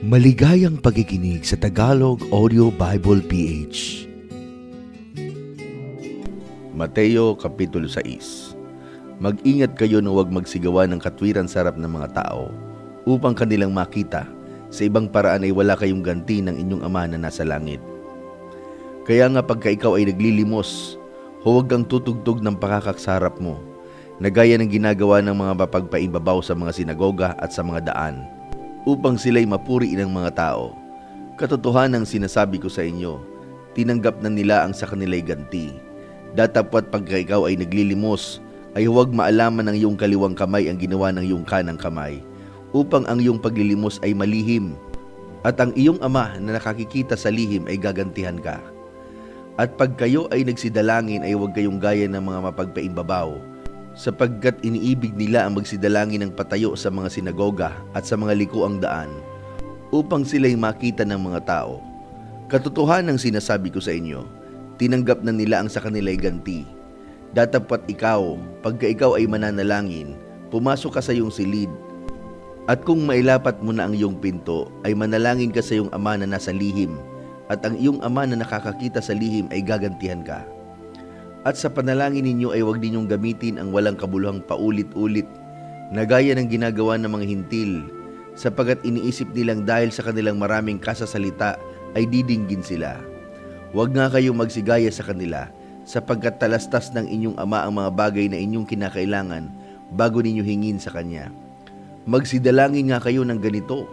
Maligayang pakikinig sa Tagalog Audio Bible PH. Mateo Kapitulo 6. Mag-ingat kayo na huwag magsigawa ng katwiran sa harap ng mga tao upang kanilang makita. Sa ibang paraan ay wala kayong ganti ng inyong Ama na nasa langit. Kaya nga pagka ikaw ay naglilimos, huwag kang tutugtog ng pakakak sa harap mo, na gaya ng ginagawa ng mga mapagpaimbabaw sa mga sinagoga at sa mga daan, upang sila'y mapuri ng mga tao. Katotohanang sinasabi ko sa inyo, tinanggap na nila ang sa kanila'y ganti. Datapwat pagka ikaw ay naglilimos, ay huwag maalaman ng iyong kaliwang kamay ang ginawa ng iyong kanang kamay, upang ang iyong paglilimos ay malihim, at ang iyong Ama na nakakikita sa lihim ay gagantihan ka. At pag kayo ay nagsidalangin ay huwag kayong gaya ng mga mapagpaimbabaw, sapagkat iniibig nila ang magsidalangin ng patayo sa mga sinagoga at sa mga likuang daan, upang sila'y makita ng mga tao. Katotohanang sinasabi ko sa inyo, tinanggap na nila ang sa kanila'y ganti. Datapwat ikaw, pagka ikaw ay mananalangin, pumasok ka sa iyong silid, at kung mailapat mo na ang iyong pinto, ay manalangin ka sa iyong Ama na nasa lihim, at ang iyong Ama na nakakakita sa lihim ay gagantihan ka. At sa panalangin ninyo ay huwag ninyong gamitin ang walang kabuluhang paulit-ulit na gaya ng ginagawa ng mga hintil, sapagkat iniisip nilang dahil sa kanilang maraming kasasalita ay didinggin sila. Huwag nga kayong magsigaya sa kanila, sapagkat talastas ng inyong Ama ang mga bagay na inyong kinakailangan bago ninyo hingin sa Kanya. Magsidalangin nga kayo ng ganito: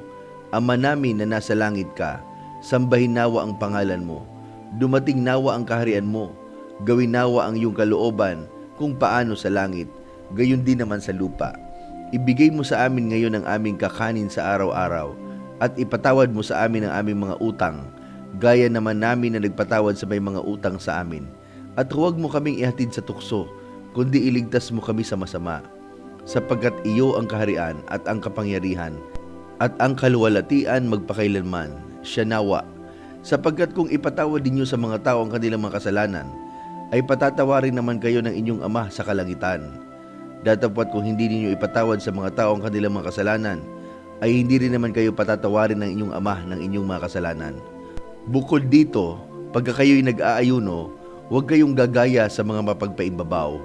Ama namin na nasa langit ka, sambahin nawa ang pangalan mo, dumating nawa ang kaharian mo, gawin nawa ang iyong kalooban kung paano sa langit, gayon din naman sa lupa. Ibigay mo sa amin ngayon ang aming kakanin sa araw-araw, at ipatawad mo sa amin ang aming mga utang, gaya naman namin na nagpatawad sa may mga utang sa amin. At huwag mo kaming ihatid sa tukso, kundi iligtas mo kami sa masama. Sapagkat iyo ang kaharian at ang kapangyarihan, at ang kaluwalhatian magpakailanman. Siya nawa. Sapagkat kung ipatawad ninyo sa mga tao ang kanilang mga kasalanan, ay patatawarin naman kayo ng inyong Ama sa kalangitan. Datapwat kung hindi ninyo ipatawad sa mga tao ang kanilang mga kasalanan, ay hindi rin naman kayo patatawarin ng inyong Ama ng inyong mga kasalanan. Bukod dito, pagka kayo'y nag-aayuno, huwag kayong gagaya sa mga mapagpaimbabaw,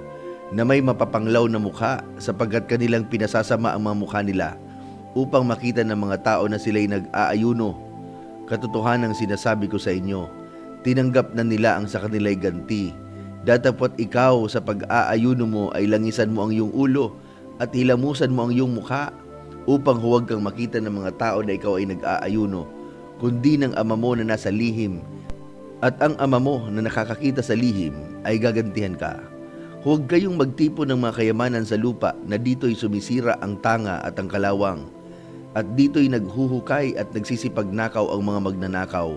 na may mapapanglaw na mukha, sapagkat kanilang pinasasama ang mga mukha nila, upang makita ng mga tao na sila'y nag-aayuno. Katotohanang sinasabi ko sa inyo, tinanggap na nila ang sa kanila'y ganti. Datapwat ikaw sa pag-aayuno mo ay langisan mo ang iyong ulo at hilamusan mo ang iyong mukha, upang huwag kang makita ng mga tao na ikaw ay nag-aayuno, kundi ng Ama mo na nasa lihim, at ang Ama mo na nakakakita sa lihim ay gagantihan ka. Huwag kayong magtipon ng mga kayamanan sa lupa, na dito'y sumisira ang tanga at ang kalawang, at dito'y naghuhukay at nagsisipagnakaw ang mga magnanakaw,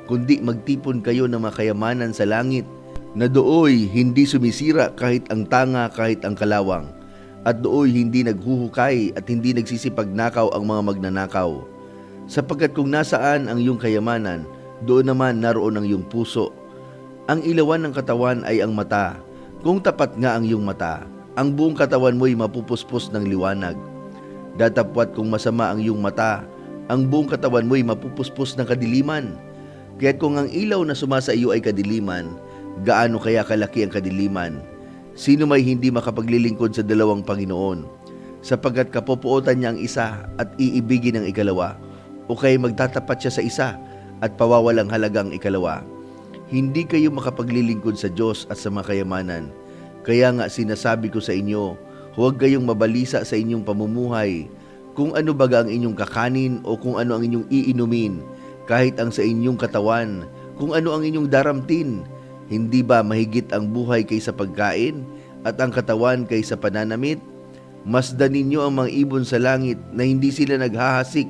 kundi magtipon kayo ng mga kayamanan sa langit, na dooy hindi sumisira kahit ang tanga kahit ang kalawang, at dooy hindi naghuhukay at hindi nagsisipagnakaw ang mga magnanakaw. Sapagkat kung nasaan ang iyong kayamanan, doon naman naroon ang iyong puso. Ang ilawan ng katawan ay ang mata. Kung tapat nga ang iyong mata, ang buong katawan mo'y mapupuspos ng liwanag. Datapwat kung masama ang iyong mata, ang buong katawan mo'y mapupuspos ng kadiliman. Kaya't kung ang ilaw na sumasa iyo ay kadiliman, gaano kaya kalaki ang kadiliman? Sino may hindi makapaglilingkod sa dalawang Panginoon? Sapagkat kapopuotan niya ang isa at iibigin ang ikalawa, o kaya magtatapat siya sa isa at pawawalang halaga ang ikalawa. Hindi kayo makapaglilingkod sa Diyos at sa mga kayamanan. Kaya nga sinasabi ko sa inyo, huwag kayong mabalisa sa inyong pamumuhay, kung ano baga ang inyong kakanin o kung ano ang inyong iinumin, kahit ang sa inyong katawan, kung ano ang inyong daramtin. Hindi ba mahigit ang buhay kaysa pagkain at ang katawan kaysa pananamit? Masdan ninyo ang mga ibon sa langit, na hindi sila naghahasik,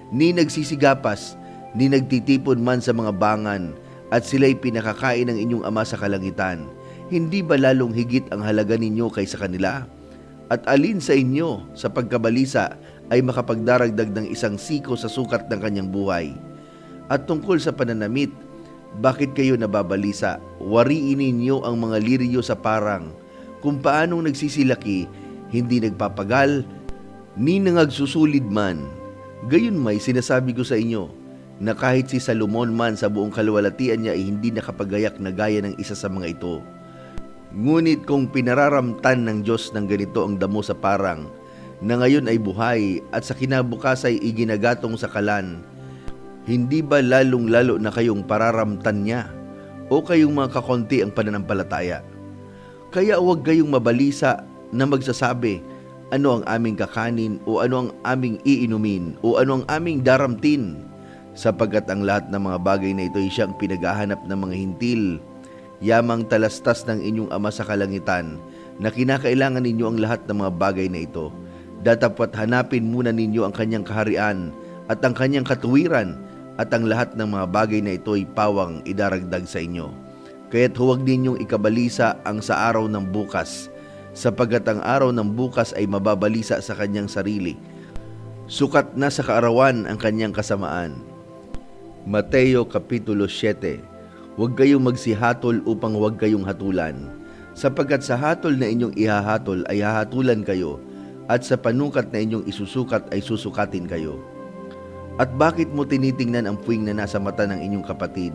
ni nagsisigapas, ni nagtitipon man sa mga bangan, at sila'y pinakakain ng inyong Ama sa kalangitan. Hindi ba lalong higit ang halaga ninyo kaysa kanila? At alin sa inyo sa pagkabalisa ay makapagdaragdag ng isang siko sa sukat ng kanyang buhay? At tungkol sa pananamit, bakit kayo nababalisa? Wariin ninyo ang mga liryo sa parang, kung paanong nagsisilaki, hindi nagpapagal, ni nangagsusulid man. Gayunmay sinasabi ko sa inyo, na kahit si Salomon man sa buong kaluwalhatian niya ay hindi nakapagayak na gaya ng isa sa mga ito. Ngunit kung pinararamtan ng Diyos ng ganito ang damo sa parang, na ngayon ay buhay at sa kinabukas ay iginagatong sa kalan, hindi ba lalong-lalo na kayong pararamtan niya o kayong mga kakonti ang pananampalataya? Kaya huwag kayong mabalisa na magsasabi, ano ang aming kakanin o ano ang aming iinumin o ano ang aming daramtin, sapagkat ang lahat ng mga bagay na ito ay siyang pinaghahanap ng mga hintil. Yamang talastas ng inyong Ama sa kalangitan na kinakailangan ninyo ang lahat ng mga bagay na ito. Datapwat hanapin muna ninyo ang kanyang kaharian at ang kanyang katuwiran, at ang lahat ng mga bagay na ito ay pawang idaragdag sa inyo. Kaya't huwag ninyong ikabalisa ang sa araw ng bukas, sapagkat ang araw ng bukas ay mababalisa sa kanyang sarili. Sukat na sa kaarawan ang kanyang kasamaan. Mateo Kapitulo 7. Huwag kayong magsihatol upang huwag kayong hatulan, sapagkat sa hatol na inyong ihahatol ay hahatulan kayo, at sa panukat na inyong isusukat ay susukatin kayo. At bakit mo tinitingnan ang puwing na nasa mata ng inyong kapatid,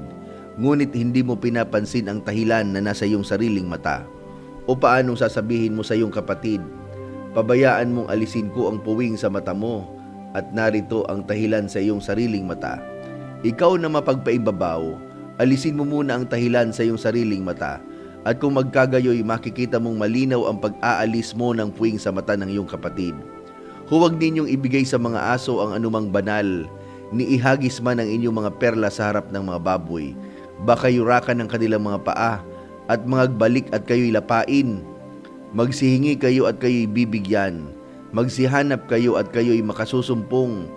ngunit hindi mo pinapansin ang tahilan na nasa iyong sariling mata? O paanong sasabihin mo sa iyong kapatid, pabayaan mong alisin ko ang puwing sa mata mo, at narito ang tahilan sa iyong sariling mata? Ikaw na mapagpaibabaw, alisin mo muna ang tahilan sa iyong sariling mata, at kung magkagayoy makikita mong malinaw ang pag-aalis mo ng puwing sa mata ng iyong kapatid. Huwag ninyong ibigay sa mga aso ang anumang banal, ni ihagis man ang inyong mga perla sa harap ng mga baboy. Baka yurakan ng kanilang mga paa, at mangagbalik at kayo'y lapain. Magsihingi kayo at kayo'y bibigyan. Magsihanap kayo at kayo'y makasusumpong.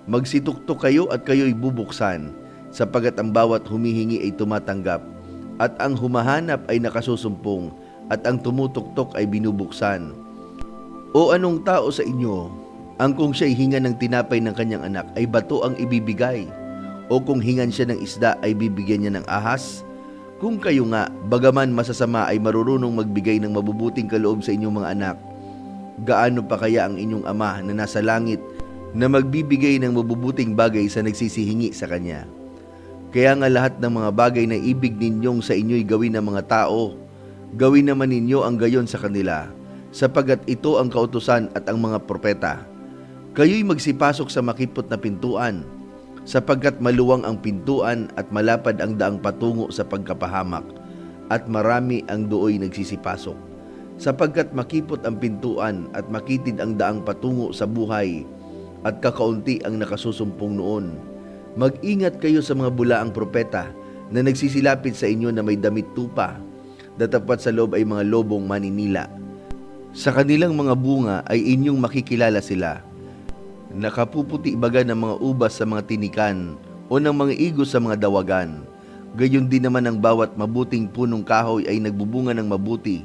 Magsituktok kayo at kayo'y bubuksan, sapagat ang bawat humihingi ay tumatanggap, at ang humahanap ay nakasusumpong, at ang tumutuktok ay binubuksan. O anong tao sa inyo, ang kung siya'y hingan ng tinapay ng kanyang anak ay bato ang ibibigay? O kung hingan siya ng isda ay bibigyan niya ng ahas? Kung kayo nga, bagaman masasama, ay marunong magbigay ng mabubuting kaloob sa inyong mga anak, gaano pa kaya ang inyong Ama na nasa langit na magbibigay ng mabubuting bagay sa nagsisihingi sa Kanya? Kaya nga lahat ng mga bagay na ibig ninyong sa inyo'y gawin ng mga tao, gawin naman ninyo ang gayon sa kanila, sapagat ito ang kautusan at ang mga propeta. Kayo'y magsipasok sa makipot na pintuan, sapagkat maluwang ang pintuan at malapad ang daang patungo sa pagkapahamak, at marami ang dooy nagsisipasok. Sapagkat makipot ang pintuan at makitid ang daang patungo sa buhay, at kakaunti ang nakasusumpong noon. Mag-ingat kayo sa mga bulaang propeta na nagsisilapit sa inyo na may damit tupa, datapwat sa loob ay mga lobong maninila. Sa kanilang mga bunga ay inyong makikilala sila. Nakapuputi baga ng mga ubas sa mga tinikan o ng mga igos sa mga dawagan. Gayon din naman ang bawat mabuting punong kahoy ay nagbubunga ng mabuti.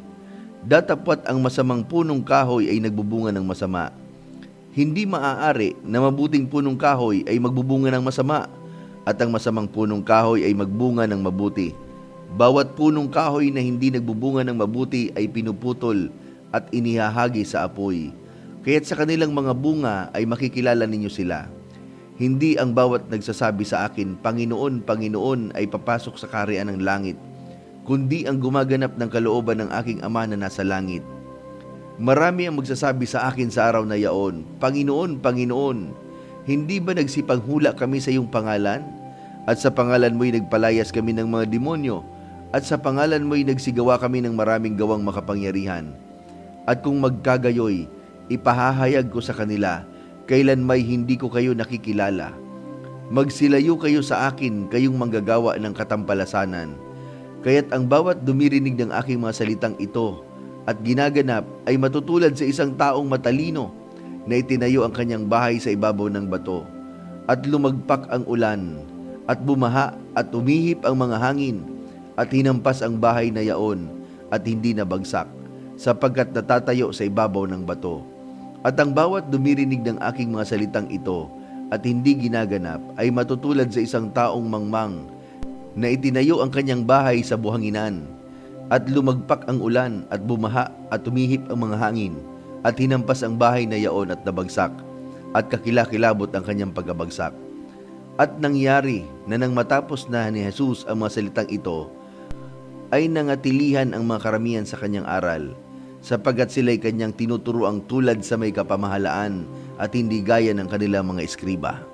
Datapwat ang masamang punong kahoy ay nagbubunga ng masama. Hindi maaari na mabuting punong kahoy ay magbubunga ng masama, at ang masamang punong kahoy ay magbunga ng mabuti. Bawat punong kahoy na hindi nagbubunga ng mabuti ay pinuputol at inihahagi sa apoy. Kaya't sa kanilang mga bunga ay makikilala ninyo sila. Hindi ang bawat nagsasabi sa akin, Panginoon, Panginoon, ay papasok sa kaharian ng langit, kundi ang gumaganap ng kalooban ng aking Ama na nasa langit. Marami ang magsasabi sa akin sa araw na yaon, Panginoon, Panginoon, hindi ba nagsipanghula kami sa iyong pangalan? At sa pangalan mo'y nagpalayas kami ng mga demonyo, at sa pangalan mo'y nagsigawa kami ng maraming gawang makapangyarihan. At kung magkagayoy, ipahahayag ko sa kanila, kailan may hindi ko kayo nakikilala. Magsilayo kayo sa akin, kayong manggagawa ng katampalasanan. Kaya't ang bawat dumirinig ng aking mga salitang ito at ginaganap ay matutulad sa isang taong matalino na itinayo ang kanyang bahay sa ibabaw ng bato. At lumagpak ang ulan, at bumaha at umihip ang mga hangin, at hinampas ang bahay na yaon, at hindi nabagsak, sapagkat natatayo sa ibabaw ng bato. At ang bawat dumirinig ng aking mga salitang ito at hindi ginaganap ay matutulad sa isang taong mangmang na itinayo ang kanyang bahay sa buhanginan. At lumagpak ang ulan at bumaha at umihip ang mga hangin, at hinampas ang bahay na yaon at nabagsak, at kakilakilabot ang kanyang pagkabagsak. At nangyari na nang matapos na ni Jesus ang mga salitang ito, ay nangatilihan ang mga karamihan sa kanyang aral, sapagkat sila'y kanyang tinuturoang tulad sa may kapamahalaan at hindi gaya ng kanilang mga eskriba.